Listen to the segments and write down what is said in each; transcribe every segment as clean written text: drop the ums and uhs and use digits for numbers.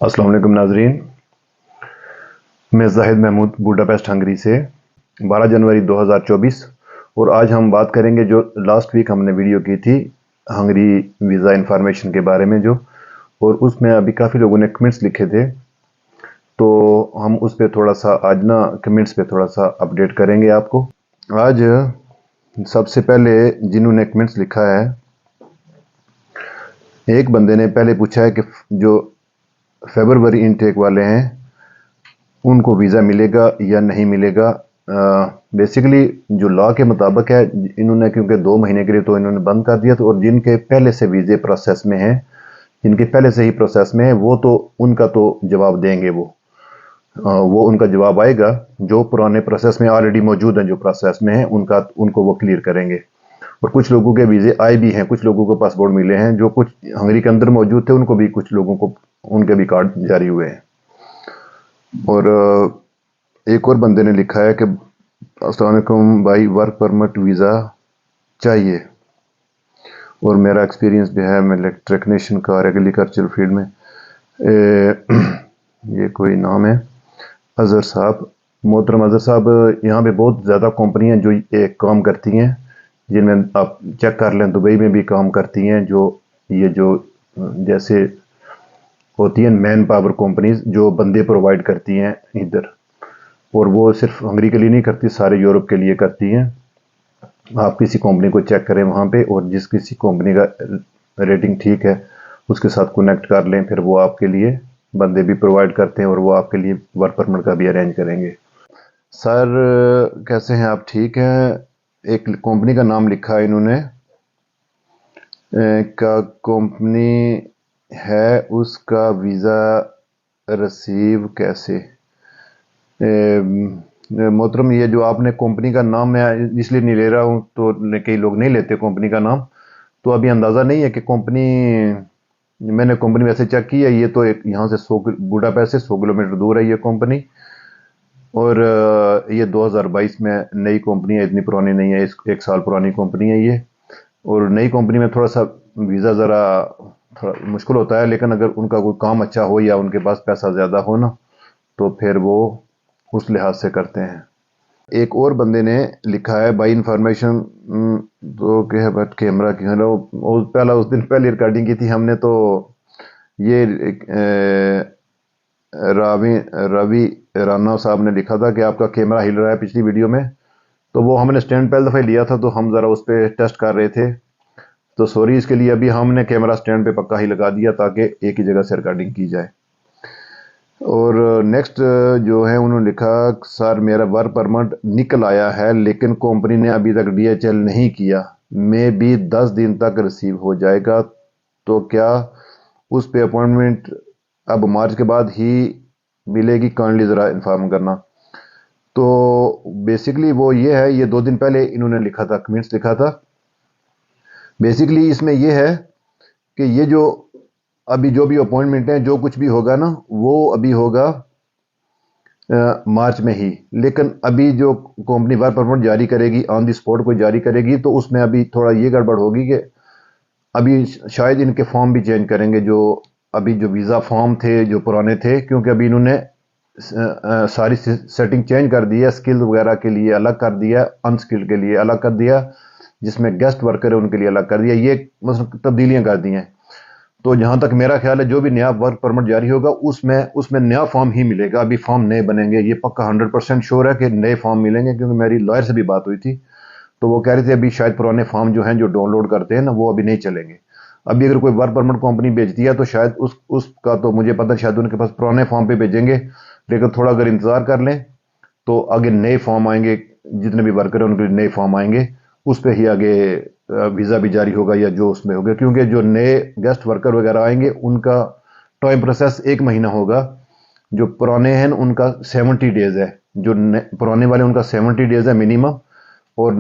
अस्सलाम वालेकुम नाजरीन, मैं जाहिद महमूद बुडापेस्ट हंगरी से 12 जनवरी 2024। और आज हम बात करेंगे जो लास्ट वीक हमने वीडियो की थी हंगरी वीज़ा इंफॉर्मेशन के बारे में और उसमें अभी काफ़ी लोगों ने कमेंट्स लिखे थे, तो हम उस पर थोड़ा सा आज कमेंट्स पे थोड़ा सा अपडेट करेंगे आपको। आज सबसे पहले जिन्होंने कमेंट्स लिखा है, एक बंदे ने पहले पूछा है कि जो फरवरी इनटेक वाले हैं उनको वीज़ा मिलेगा या नहीं मिलेगा। बेसिकली जो लॉ के मुताबिक है, इन्होंने क्योंकि 2 महीने के लिए तो इन्होंने बंद कर दिया, तो और जिनके पहले से वीज़े प्रोसेस में हैं, जिनके पहले से ही प्रोसेस में है, वो तो उनका तो जवाब देंगे, वो उनका जवाब आएगा। जो पुराने प्रोसेस में ऑलरेडी मौजूद हैं, जो प्रोसेस में हैं, उनको वो क्लियर करेंगे। और कुछ लोगों के वीज़े आए भी हैं, कुछ लोगों को पासपोर्ट मिले हैं, जो कुछ हंगरी के अंदर मौजूद थे, उनको भी कुछ लोगों को उनके भी कार्ड जारी हुए हैं। और एक और बंदे ने लिखा है कि अस्सलाम वालेकुम भाई, वर्क परमिट वीज़ा चाहिए और मेरा एक्सपीरियंस भी है, मैं टेक्नीशियन का एग्रीकल्चर फील्ड में। ये कोई नाम है अज़हर साहब, मोहतरम अज़हर साहब, यहाँ पे बहुत ज़्यादा कंपनियाँ जो एक काम करती हैं, जिनमें आप चेक कर लें, दुबई में भी काम करती हैं, जो जैसे होती हैं मैन पावर कंपनीज, जो बंदे प्रोवाइड करती हैं इधर, और वो सिर्फ हंगरी के लिए नहीं करती, सारे यूरोप के लिए करती हैं। आप किसी कंपनी को चेक करें वहाँ पे, और जिस किसी कंपनी का रेटिंग ठीक है उसके साथ कनेक्ट कर लें, फिर वो आपके लिए बंदे भी प्रोवाइड करते हैं और वो आपके लिए वर्क परमिट का भी अरेंज करेंगे। सर कैसे हैं आप? ठीक हैं। एक कंपनी का नाम लिखा है इन्होंने, का कंपनी है, उसका वीज़ा रिसीव कैसे? मोहतरम, ये जो आपने कंपनी का नाम, मैं इसलिए नहीं ले रहा हूँ, तो कई लोग नहीं लेते कंपनी का नाम, तो अभी अंदाज़ा नहीं है कि मैंने कंपनी वैसे चेक की है, ये तो एक यहाँ से 100 बुडापेस्ट से 100 किलोमीटर दूर है ये कंपनी, और ये 2022 में नई कंपनी है, इतनी पुरानी नहीं है, एक साल पुरानी कंपनी है ये। और नई कंपनी में थोड़ा सा वीज़ा ज़रा थोड़ा मुश्किल होता है, लेकिन अगर उनका कोई काम अच्छा हो या उनके पास पैसा ज़्यादा हो ना, तो फिर वो उस लिहाज से करते हैं। एक और बंदे ने लिखा है, बाई इंफॉर्मेशन तो क्या बट कैमरा की, हेलो, उस दिन पहले रिकॉर्डिंग की थी हमने, तो ये रवि राना साहब ने लिखा था कि आपका कैमरा हिल रहा है पिछली वीडियो में, तो वो हमने स्टैंड पहले दफ़े लिया था, तो हम ज़रा उस पर टेस्ट कर रहे थे, तो सॉरी इसके लिए। अभी हमने कैमरा स्टैंड पे पक्का ही लगा दिया ताकि एक ही जगह से रिकॉर्डिंग की जाए। और नेक्स्ट जो है, उन्होंने लिखा, सर मेरा वर्क परमिट निकल आया है लेकिन कंपनी ने अभी तक DHL नहीं किया, मे भी 10 दिन तक रिसीव हो जाएगा, तो क्या उस पे अपॉइंटमेंट अब मार्च के बाद ही मिलेगी? काइंडली ज़रा इन्फॉर्म करना। तो बेसिकली वो ये है, ये 2 दिन पहले इन्होंने लिखा था, कमेंट्स लिखा था। बेसिकली इसमें ये है कि ये जो अभी जो भी अपॉइंटमेंट है, जो कुछ भी होगा ना, वो अभी होगा मार्च में ही। लेकिन अभी जो कंपनी वर्क परमिट जारी करेगी, ऑन दी स्पॉट कोई जारी करेगी, तो उसमें अभी थोड़ा ये गड़बड़ होगी कि अभी शायद इनके फॉर्म भी चेंज करेंगे, जो अभी जो वीज़ा फॉर्म थे जो पुराने थे, क्योंकि अभी इन्होंने सारी सेटिंग चेंज कर दी है, स्किल वगैरह के लिए अलग कर दिया, अनस्किल्ड के लिए अलग कर दिया, जिसमें गेस्ट वर्कर है उनके लिए अलग कर दिया, ये मतलब तब्दीलियां कर दी हैं। तो जहाँ तक मेरा ख्याल है, जो भी नया वर्क परमिट जारी होगा उसमें नया फॉर्म ही मिलेगा, अभी फॉर्म नए बनेंगे, ये पक्का 100% श्योर है कि नए फॉर्म मिलेंगे, क्योंकि मेरी लॉयर से भी बात हुई थी, तो वो कह रहे थे अभी शायद पुराने फॉर्म जो हैं, जो डाउनलोड करते हैं ना, वो अभी नहीं चलेंगे। अभी अगर कोई वर्क परमिट कंपनी भेजती है, तो शायद उसका तो मुझे पता, शायद उनके पास पुराने फॉर्म पे भेजेंगे, लेकिन थोड़ा अगर इंतज़ार कर लें तो आगे नए फॉर्म आएंगे, जितने भी वर्कर हैं उनके लिए नए फॉर्म आएंगे, उस पर ही आगे वीज़ा भी जारी होगा या जो उसमें होगा, क्योंकि जो नए गेस्ट वर्कर वगैरह आएंगे उनका टाइम प्रोसेस 1 महीना होगा, जो पुराने हैं उनका 70 डेज़ है, जो पुराने वाले उनका 70 डेज़ है मिनिमम, और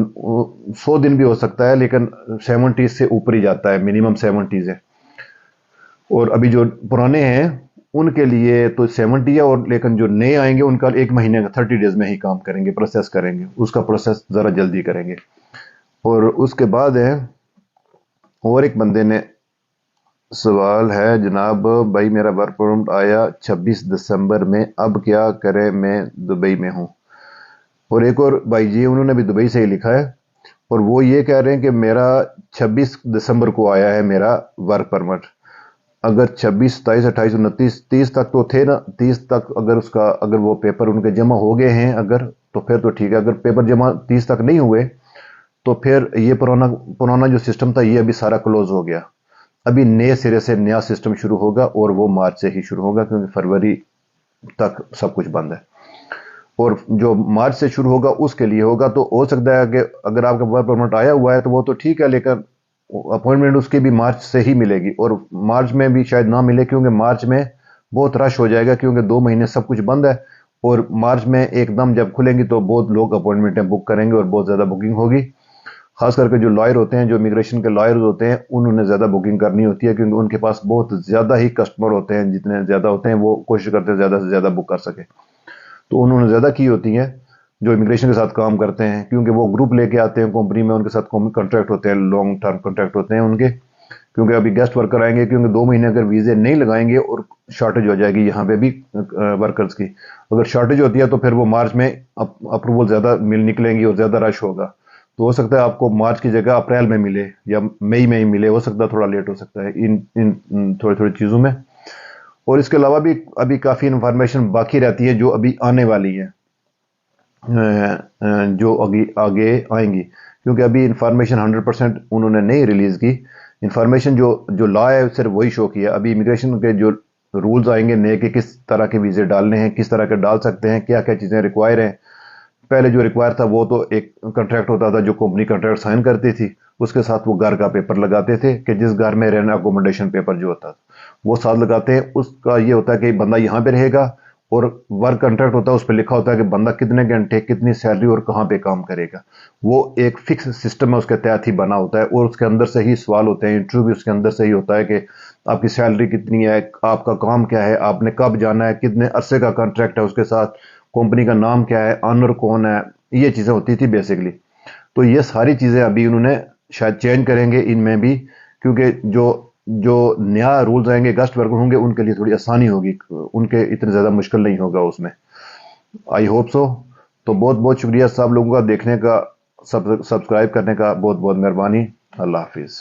100 दिन भी हो सकता है, लेकिन 70 से ऊपर ही जाता है, मिनिमम 70 है। और अभी जो पुराने हैं उनके लिए तो 70 है, और लेकिन जो नए आएंगे उनका 1 महीने का 30 डेज में ही काम करेंगे, प्रोसेस करेंगे, उसका प्रोसेस ज़रा जल्दी करेंगे। और उसके बाद है, और एक बंदे ने सवाल है जनाब, भाई मेरा वर्क परमिट आया 26 दिसंबर में, अब क्या करें, मैं दुबई में हूँ। और एक और भाई जी उन्होंने भी दुबई से ही लिखा है, और वो ये कह रहे हैं कि मेरा 26 दिसंबर को आया है मेरा वर्क परमिट। अगर 26, 27, 28, 29, 30 तक तो थे ना, 30 तक अगर वो पेपर उनके जमा हो गए हैं अगर, तो फिर तो ठीक है। अगर पेपर जमा 30 तक नहीं हुए तो फिर ये पुराना पुराना जो सिस्टम था ये अभी सारा क्लोज हो गया। अभी नए सिरे से नया सिस्टम शुरू होगा, और वो मार्च से ही शुरू होगा, क्योंकि फरवरी तक सब कुछ बंद है। और जो मार्च से शुरू होगा उसके लिए होगा, तो हो सकता है कि अगर आपका वर्क परमिट आया हुआ है तो वो तो ठीक है, लेकिन अपॉइंटमेंट उसकी भी मार्च से ही मिलेगी, और मार्च में भी शायद ना मिले, क्योंकि मार्च में बहुत रश हो जाएगा, क्योंकि 2 महीने सब कुछ बंद है। और मार्च में एकदम जब खुलेंगी तो बहुत लोग अपॉइंटमेंटें बुक करेंगे और बहुत ज़्यादा बुकिंग होगी। खास करके जो लॉयर होते हैं, जो इमिग्रेशन के लॉयर्स होते हैं, उन्होंने ज़्यादा बुकिंग करनी होती है, क्योंकि उनके पास बहुत ज़्यादा ही कस्टमर होते हैं। जितने ज़्यादा होते हैं वो कोशिश करते हैं ज़्यादा से ज़्यादा बुक कर सके, तो उन्होंने ज़्यादा की होती हैं जो इमिग्रेशन के साथ काम करते हैं, क्योंकि वो ग्रुप लेके आते हैं कंपनी में, उनके साथ कॉन्ट्रैक्ट होते हैं, लॉन्ग टर्म कॉन्ट्रैक्ट होते हैं उनके। क्योंकि अभी गेस्ट वर्कर आएंगे, क्योंकि 2 महीने अगर वीज़े नहीं लगाएंगे और शॉर्टेज हो जाएगी यहाँ पे भी वर्कर्स की। अगर शॉर्टेज होती है तो फिर वो मार्च में अप्रूवल ज़्यादा निकलेंगी और ज़्यादा रश होगा। तो हो सकता है आपको मार्च की जगह अप्रैल में मिले या मई में ही मिले, हो सकता है थोड़ा लेट हो सकता है इन इन थोड़ी थोड़ी चीज़ों में। और इसके अलावा भी अभी काफ़ी इंफॉर्मेशन बाकी रहती है जो अभी आने वाली है, जो आगे आगे आएंगी, क्योंकि अभी इंफॉर्मेशन 100% उन्होंने नहीं रिलीज़ की। इंफॉर्मेशन जो जो लॉ है सिर्फ वही शो किया। अभी इमिग्रेशन के जो रूल्स आएंगे नए कि किस तरह के वीज़े डालने हैं, किस तरह के डाल सकते हैं, क्या क्या चीज़ें रिक्वायर हैं। पहले जो रिक्वायर था वो तो एक कॉन्ट्रैक्ट होता था, जो कंपनी कॉन्ट्रैक्ट साइन करती थी, उसके साथ वो घर का पेपर लगाते थे कि जिस घर में रहना, अकोमोडेशन पेपर जो होता वो साथ लगाते हैं। उसका ये होता है कि बंदा यहाँ पे रहेगा, और वर्क कॉन्ट्रैक्ट होता है, उस पर लिखा होता है कि बंदा कितने घंटे, कितनी सैलरी और कहाँ पे काम करेगा। वो एक फिक्स सिस्टम है, उसके तहत ही बना होता है, और उसके अंदर से ही सवाल होते हैं। इंटरव्यू भी उसके अंदर से ही होता है कि आपकी सैलरी कितनी है, आपका काम क्या है, आपने कब जाना है, कितने अरसे का कॉन्ट्रैक्ट है, उसके साथ कंपनी का नाम क्या है, ऑनर कौन है, ये चीज़ें होती थी बेसिकली। तो ये सारी चीज़ें अभी उन्होंने शायद चेंज करेंगे इनमें भी, क्योंकि जो जो नया रूल्स आएंगे गेस्ट वर्कर होंगे उनके लिए थोड़ी आसानी होगी, उनके इतने ज़्यादा मुश्किल नहीं होगा उसमें। I hope so. तो बहुत बहुत शुक्रिया सब लोगों का देखने का, सब्सक्राइब करने का, बहुत बहुत मेहरबानी। अल्लाह हाफिज़।